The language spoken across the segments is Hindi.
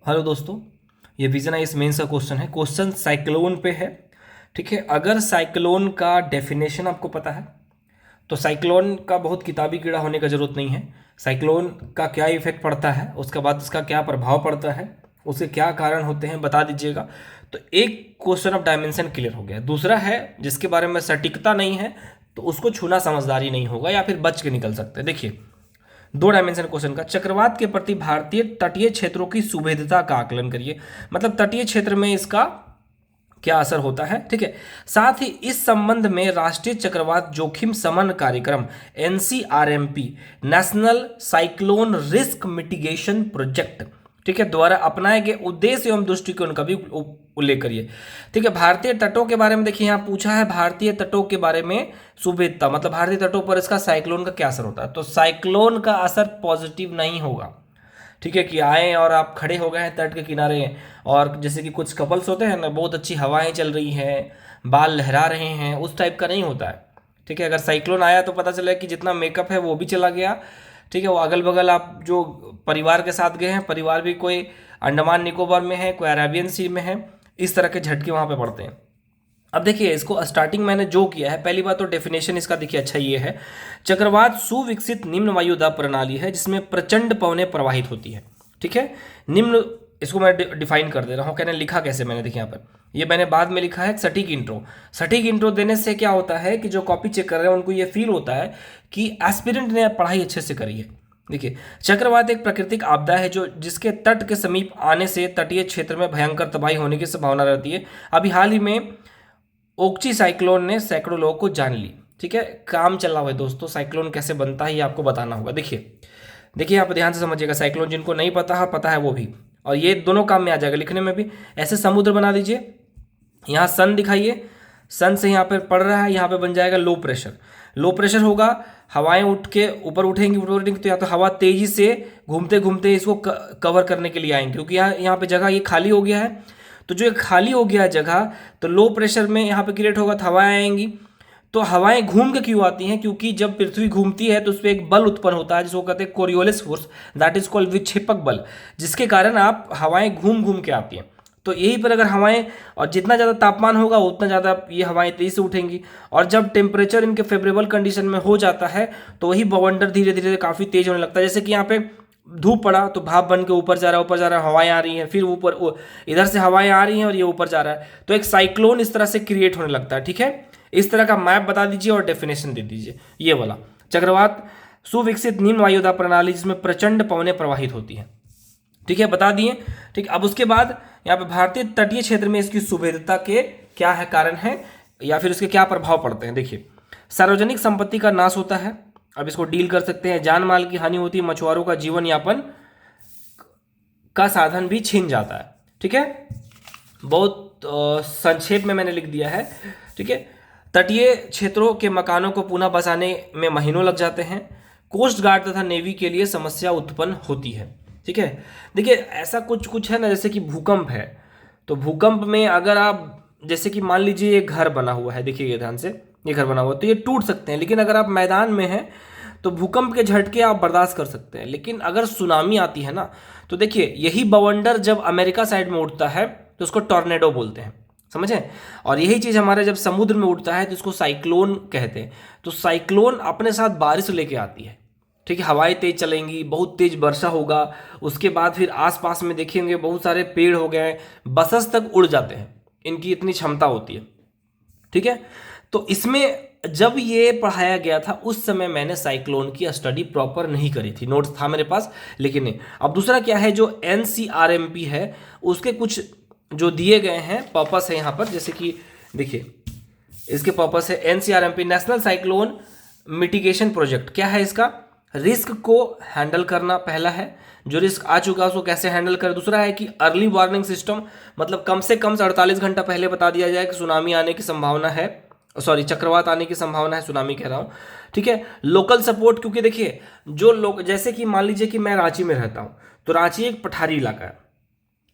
हेलो दोस्तों, ये विजन आइस मेंस का क्वेश्चन है। क्वेश्चन साइक्लोन पे है। ठीक है, अगर साइक्लोन का डेफिनेशन आपको पता है तो साइक्लोन का बहुत किताबी कीड़ा होने का जरूरत नहीं है। साइक्लोन का क्या इफेक्ट पड़ता है, उसके बाद उसका क्या प्रभाव पड़ता है, उसके क्या कारण होते हैं बता दीजिएगा। तो एक क्वेश्चन ऑफ डायमेंशन क्लियर हो गया। दूसरा है जिसके बारे में सटीकता नहीं है तो उसको छूना समझदारी नहीं होगा या फिर बच के निकल सकते हैं। देखिए, दो डायमेंशन क्वेश्चन का, चक्रवात के प्रति भारतीय तटीय क्षेत्रों की सुभेद्यता का आकलन करिए। मतलब तटीय क्षेत्र में इसका क्या असर होता है। ठीक है, साथ ही इस संबंध में राष्ट्रीय चक्रवात जोखिम शमन कार्यक्रम NCRMP, national cyclone risk mitigation project, ठीक है, द्वारा अपनाए गए उद्देश्य एवं दृष्टिकोण का भी उल्लेख करिए। ठीक है, भारतीय तटों के बारे में देखिए, यहाँ पूछा है भारतीय तटों के बारे में सुभेद्यता, मतलब भारतीय तटों पर इसका साइक्लोन का क्या असर होता है। तो साइक्लोन का असर पॉजिटिव नहीं होगा। ठीक है, कि आए और आप खड़े हो गए हैं तट के किनारे और जैसे कि कुछ कपल्स होते हैं ना, बहुत अच्छी हवाएं चल रही हैं, बाल लहरा रहे हैं, उस टाइप का नहीं होता है। ठीक है, अगर साइक्लोन आया तो पता चला कि जितना मेकअप है वो भी चला गया। ठीक है, वो अगल बगल आप जो परिवार के साथ गए हैं, परिवार भी कोई अंडमान निकोबार में है, कोई अरेबियन सी में है, इस तरह के झटके वहाँ पे पड़ते हैं। अब देखिए, इसको स्टार्टिंग मैंने जो किया है, पहली बात तो डेफिनेशन इसका देखिए अच्छा ये है, चक्रवात सुविकसित निम्न वायुदाब प्रणाली है जिसमें प्रचंड पवनें प्रवाहित होती है। ठीक है, निम्न, इसको मैं डिफाइन कर दे रहा हूँ। कहने लिखा कैसे मैंने, देखिए यहाँ पर ये मैंने बाद में लिखा है सटीक इंट्रो। सटीक इंट्रो देने से क्या होता है कि जो कॉपी चेक कर रहे हैं उनको ये फील होता है कि एस्पिरेंट ने पढ़ाई अच्छे से करी है। देखिए, चक्रवात एक प्राकृतिक आपदा है जो जिसके तट के समीप आने से तटीय क्षेत्र में भयंकर तबाही होने की संभावना रहती है। अभी हाल ही में ओक्ची साइक्लोन ने सैकड़ों लोगों को जान ली। ठीक है, काम चल रहा है दोस्तों, साइक्लोन कैसे बनता है ये आपको बताना होगा। देखिए देखिए, आप ध्यान से समझिएगा, साइक्लोन जिनको नहीं पता है, पता है वो भी, और ये दोनों काम में आ जाएगा, लिखने में भी। ऐसे समुद्र बना दीजिए, यहाँ सन दिखाइए, सन से यहाँ पर पड़ रहा है, यहाँ पे बन जाएगा लो प्रेशर। लो प्रेशर होगा, हवाएं उठ के ऊपर उठेंगी, ऊपर उठेंगी, तो या तो हवा तेजी से घूमते घूमते इसको कवर करने के लिए आएंगे, क्योंकि यहाँ पे जगह ये खाली हो गया है। तो जो ये खाली हो गया है जगह, तो लो प्रेशर में यहाँ पे क्रिएट होगा, तो हवाएं आएंगी। तो हवाएं घूम के क्यों आती हैं? क्योंकि जब पृथ्वी घूमती है तो उस पर एक बल उत्पन्न होता है जिसको कहते हैं Coriolis force, that is called विक्षेपक बल, जिसके कारण आप हवाएं घूम घूम के आती हैं। तो यहीं पर अगर हवाएं, और जितना ज़्यादा तापमान होगा उतना ज़्यादा ये हवाएं तेजी से उठेंगी, और जब टेम्परेचर इनके फेवरेबल कंडीशन में हो जाता है तो वही बवंडर धीरे धीरे काफ़ी तेज होने लगता है। जैसे कि यहाँ पे धूप पड़ा तो भाप बन के ऊपर जा रहा है, ऊपर जा रहा है, हवाएं आ रही हैं, फिर ऊपर इधर से हवाएं आ रही हैं और ये ऊपर जा रहा है, तो एक साइक्लोन इस तरह से क्रिएट होने लगता है। ठीक है, इस तरह का मैप बता दीजिए और डेफिनेशन दे दीजिए। ये वाला चक्रवात सुविकसित निम्न वायुदाब प्रणाली जिसमें प्रचंड पवनें प्रवाहित होती हैं। ठीक है, बता दिए। ठीक, अब उसके बाद यहाँ पे भारतीय तटीय क्षेत्र में इसकी सुभेद्यता के क्या है, कारण है, या फिर उसके क्या प्रभाव पड़ते हैं। देखिए, सार्वजनिक संपत्ति का नाश होता है, अब इसको डील कर सकते हैं, जान माल की हानि होती है, मछुआरों का जीवन यापन का साधन भी छीन जाता है। ठीक है, बहुत संक्षेप में मैंने लिख दिया है। ठीक है, तटीय क्षेत्रों के मकानों को पुनः बसाने में महीनों लग जाते हैं, कोस्ट गार्ड तथा नेवी के लिए समस्या उत्पन्न होती है। ठीक है, देखिए ऐसा कुछ कुछ है ना, जैसे कि भूकंप है, तो भूकंप में अगर आप, जैसे कि मान लीजिए ये घर बना हुआ है, देखिए ध्यान से, ये घर बना हुआ है तो ये टूट सकते हैं, लेकिन अगर आप मैदान में हैं तो भूकंप के झटके आप बर्दाश्त कर सकते हैं। लेकिन अगर सुनामी आती है ना, तो देखिए यही बवंडर जब अमेरिका साइड में उठता है तो उसको टॉर्नेडो बोलते हैं, समझे। और यही चीज़ हमारे जब समुद्र में उठता है तो इसको साइक्लोन कहते हैं। तो साइक्लोन अपने साथ बारिश लेके आती है। ठीक है, हवाएं तेज चलेंगी, बहुत तेज वर्षा होगा, उसके बाद फिर आसपास में देखेंगे बहुत सारे पेड़ हो गए, बसस तक उड़ जाते हैं, इनकी इतनी क्षमता होती है। ठीक है, तो इसमें जब ये पढ़ाया गया था उस समय मैंने साइक्लोन की स्टडी प्रॉपर नहीं करी थी, नोट्स था मेरे पास लेकिन नहीं। अब दूसरा क्या है, जो एनसीआरएमपी है उसके कुछ जो दिए गए हैं पर्पस है यहाँ पर, जैसे कि देखिए इसके पर्पस है एनसीआरएमपी, नेशनल साइक्लोन मिटिगेशन प्रोजेक्ट। क्या है इसका? रिस्क को हैंडल करना पहला है, जो रिस्क आ चुका है उसको कैसे हैंडल करें। दूसरा है कि अर्ली वार्निंग सिस्टम, मतलब कम से कम 48 घंटा पहले बता दिया जाए कि सुनामी आने की संभावना है, सॉरी चक्रवात आने की संभावना है, सुनामी कह रहा हूँ। ठीक है, लोकल सपोर्ट, क्योंकि देखिए जो लोग, जैसे कि मान लीजिए कि मैं रांची में रहता हूँ, तो रांची एक पठारी इलाका है,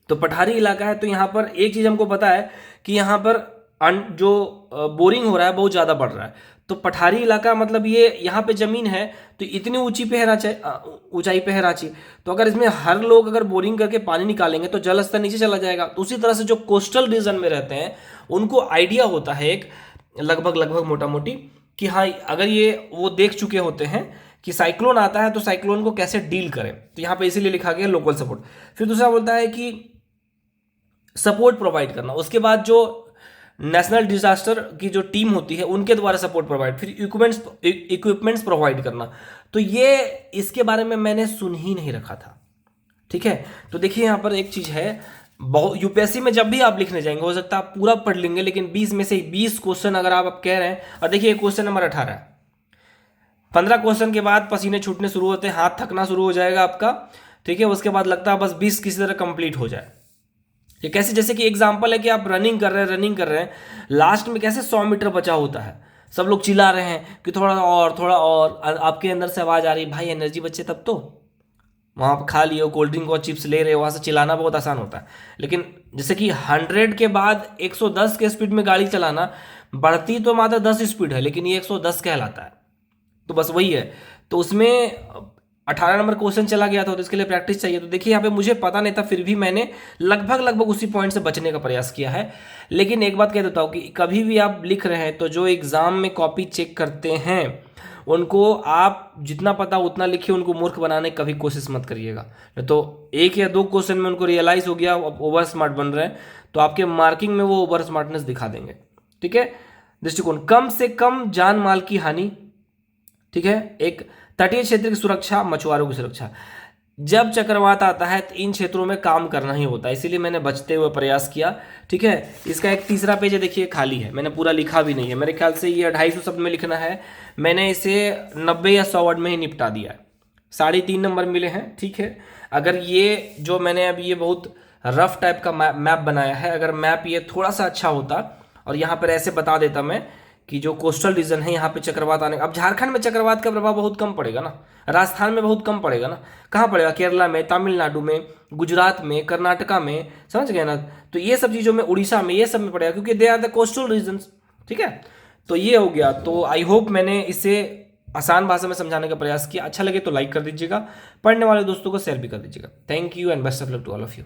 तो पठारी इलाका है तो यहाँ पर एक चीज़ हमको पता है कि यहाँ पर जो बोरिंग हो रहा है बहुत ज़्यादा बढ़ रहा है, तो पठारी इलाका मतलब ये यहाँ पे जमीन है तो इतनी ऊंची पे है ऊंचाई पे है रांची, तो अगर इसमें हर लोग अगर बोरिंग करके पानी निकालेंगे तो जल स्तर नीचे चला जाएगा। तो उसी तरह से जो कोस्टल रीजन में रहते हैं उनको आइडिया होता है एक लगभग मोटा मोटी कि हाँ अगर ये वो देख चुके होते हैं कि साइक्लोन आता है तो साइक्लोन को कैसे डील करें, तो यहाँ पे इसीलिए लिखा गया लोकल सपोर्ट। फिर दूसरा बोलता है कि सपोर्ट प्रोवाइड करना, उसके बाद जो नेशनल डिजास्टर की जो टीम होती है उनके द्वारा सपोर्ट प्रोवाइड, फिर इक्विपमेंट्स प्रोवाइड करना। तो ये इसके बारे में मैंने सुन ही नहीं रखा था, ठीक है। तो देखिए यहाँ पर एक चीज है, बहुत यूपीएससी में जब भी आप लिखने जाएंगे हो सकता है आप पूरा पढ़ लेंगे, लेकिन 20 में से 20 क्वेश्चन अगर आप कह रहे हैं, और देखिए क्वेश्चन नंबर 18 है, 15 क्वेश्चन के बाद पसीने छूटने शुरू होते हैं, हाथ थकना शुरू हो जाएगा आपका, ठीक है। उसके बाद लगता है बस 20 किसी तरह कंप्लीट हो जाए। ये कैसे, जैसे कि एग्जांपल है कि आप रनिंग कर रहे हैं, लास्ट में कैसे 100 मीटर बचा होता है, सब लोग चिल्ला रहे हैं कि थोड़ा और, आपके अंदर से आवाज आ रही भाई एनर्जी बचे, तब तो वहाँ आप खा लिए हो कोल्ड ड्रिंक और चिप्स ले रहे हो, वहाँ से चिल्लाना बहुत आसान होता है। लेकिन जैसे कि 100 के बाद 110 के स्पीड में गाड़ी चलाना, बढ़ती तो मात्र 10 स्पीड है लेकिन ये 110 कहलाता है। तो बस वही है, तो उसमें 18 नंबर क्वेश्चन चला गया था तो इसके लिए प्रैक्टिस चाहिए। तो देखिए यहाँ पे मुझे पता नहीं था, फिर भी मैंने लगभग उसी पॉइंट से बचने का प्रयास किया है। लेकिन एक बात कह देता हूँ कि कभी भी आप लिख रहे हैं तो जो एग्जाम में कॉपी चेक करते हैं उनको आप जितना पता उतना लिखिए, उनको मूर्ख बनाने की कभी कोशिश मत करिएगा। तो 1 या 2 क्वेश्चन में उनको रियलाइज हो गया ओवर स्मार्ट बन रहे हैं तो आपके मार्किंग में वो ओवर स्मार्टनेस दिखा देंगे, ठीक है। दृष्टिकोण, कम से कम जान माल की हानि, ठीक है। एक तटीय क्षेत्र की सुरक्षा, मछुआरों की सुरक्षा। जब चक्रवात आता है तो इन क्षेत्रों में काम करना ही होता है, इसीलिए मैंने बचते हुए प्रयास किया, ठीक है। इसका एक तीसरा पेज है, देखिए खाली है, मैंने पूरा लिखा भी नहीं है, मेरे ख्याल से ये 250 शब्द में लिखना है, मैंने इसे 90 या 100 वर्ड में ही निपटा दिया है। 3.5 नंबर मिले हैं, ठीक है। अगर ये जो मैंने अब ये बहुत रफ टाइप का मैप बनाया है, अगर मैप ये थोड़ा सा अच्छा होता और यहाँ पर ऐसे बता देता मैं कि जो कोस्टल रीजन है यहाँ पे चक्रवात आने, अब झारखंड में चक्रवात का प्रभाव बहुत कम पड़ेगा ना, राजस्थान में बहुत कम पड़ेगा ना, कहाँ पड़ेगा, केरला में, तमिलनाडु में, गुजरात में, कर्नाटका में, समझ गए ना। तो ये सब चीज़ों में, उड़ीसा में, ये सब में पड़ेगा क्योंकि they are the coastal regions, ठीक है। तो ये हो गया। तो आई होप मैंने इसे आसान भाषा में समझाने का प्रयास किया। अच्छा लगे तो लाइक कर दीजिएगा, पढ़ने वाले दोस्तों को शेयर भी कर दीजिएगा। Thank you and best of luck to all of you.